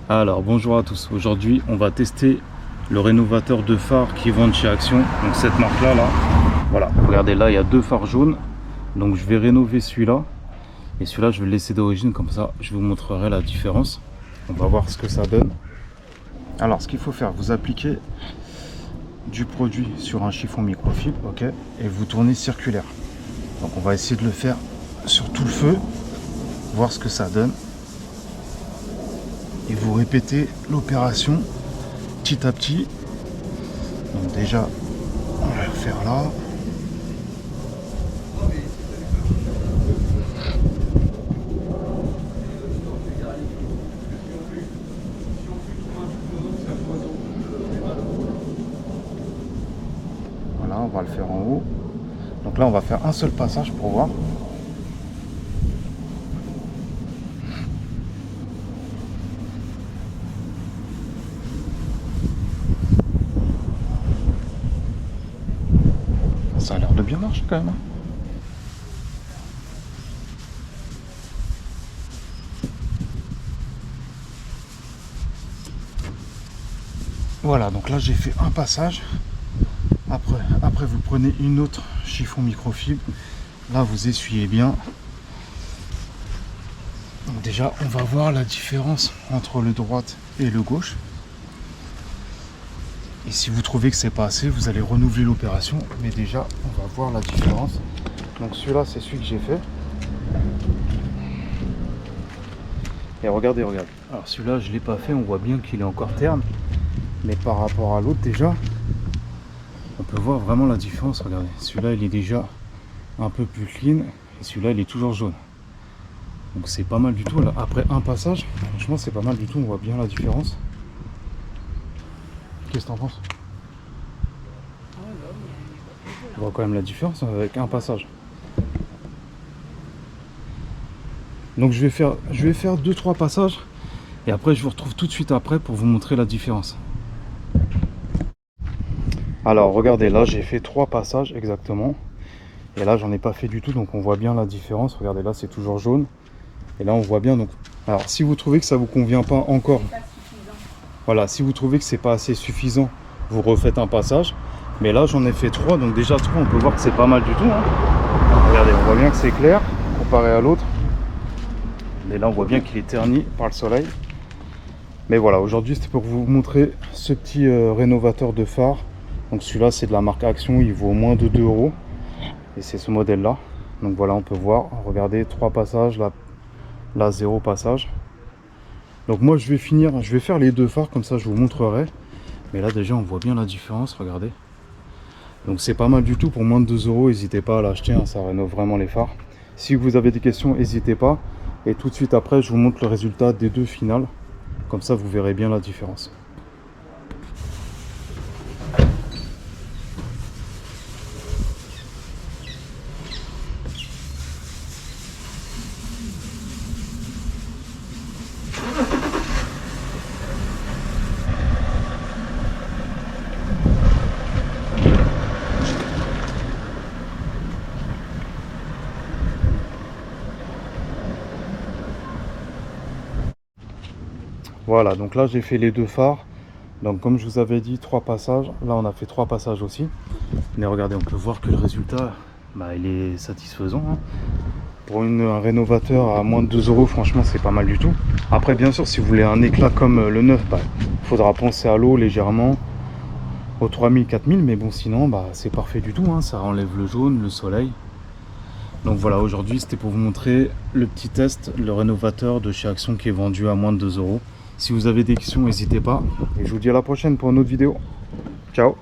Alors bonjour à tous, aujourd'hui on va tester le rénovateur de phares qui vendent chez Action, donc cette marque là, voilà, regardez là il y a deux phares jaunes, donc je vais rénover celui-là et celui-là je vais le laisser d'origine, comme ça je vous montrerai la différence, on va voir ce que ça donne. Alors ce qu'il faut faire, vous appliquez du produit sur un chiffon microfibre, ok, et vous tournez circulaire, donc on va essayer de le faire sur tout le feu, voir ce que ça donne. Et vous répétez l'opération petit à petit. Donc déjà, on va le faire là. Voilà, on va le faire en haut. Donc là, on va faire un seul passage pour voir. Ça a l'air de bien marcher quand même. Voilà, donc là j'ai fait un passage. Après vous prenez une autre chiffon microfibre. Là vous essuyez bien. Donc déjà on va voir la différence entre le droite et le gauche. Et si vous trouvez que c'est pas assez, vous allez renouveler l'opération. Mais déjà, on va voir la différence. Donc celui-là, c'est celui que j'ai fait. Et regardez. Alors celui-là, je l'ai pas fait. On voit bien qu'il est encore terne. Mais par rapport à l'autre, déjà, on peut voir vraiment la différence. Regardez, celui-là, il est déjà un peu plus clean. Et celui-là, il est toujours jaune. Donc c'est pas mal du tout. Là, après un passage, franchement, c'est pas mal du tout. On voit bien la différence. Qu'est-ce que t'en penses? On voit quand même la différence avec un passage. Donc je vais faire 2-3 passages et après je vous retrouve tout de suite après pour vous montrer la différence. Alors regardez, là j'ai fait 3 passages exactement. Et là j'en ai pas fait du tout, donc on voit bien la différence. Regardez, là c'est toujours jaune. Et là on voit bien. Donc alors si vous trouvez que ça vous convient pas encore, voilà, si vous trouvez que c'est pas assez suffisant, vous refaites un passage. Mais là j'en ai fait 3, donc déjà 3 on peut voir que c'est pas mal du tout, hein. Regardez, on voit bien que c'est clair comparé à l'autre. Et là on voit bien qu'il est terni par le soleil. Mais voilà, aujourd'hui c'était pour vous montrer ce petit rénovateur de phare. Donc celui-là c'est de la marque Action, il vaut moins de 2 €. Et c'est ce modèle là. Donc voilà, on peut voir, regardez, 3 passages, là 0 passage. Donc moi je vais faire les deux phares, comme ça je vous montrerai. Mais là déjà on voit bien la différence, regardez. Donc c'est pas mal du tout, pour moins de 2 €, n'hésitez pas à l'acheter, hein, ça rénove vraiment les phares. Si vous avez des questions, n'hésitez pas. Et tout de suite après je vous montre le résultat des deux finales. Comme ça vous verrez bien la différence. Voilà, donc là j'ai fait les deux phares. Donc comme je vous avais dit, 3 passages. Là on a fait 3 passages aussi. Mais regardez, on peut voir que le résultat, il est satisfaisant, hein. Pour un rénovateur à moins de 2 €, franchement c'est pas mal du tout. Après bien sûr, si vous voulez un éclat comme le neuf, il faudra penser à l'eau légèrement, aux 3000-4000. Mais bon, sinon c'est parfait du tout, hein. Ça enlève le jaune, le soleil. Donc voilà, aujourd'hui c'était pour vous montrer le petit test, le rénovateur de chez Action qui est vendu à moins de 2 €. Si vous avez des questions, n'hésitez pas. Et je vous dis à la prochaine pour une autre vidéo. Ciao!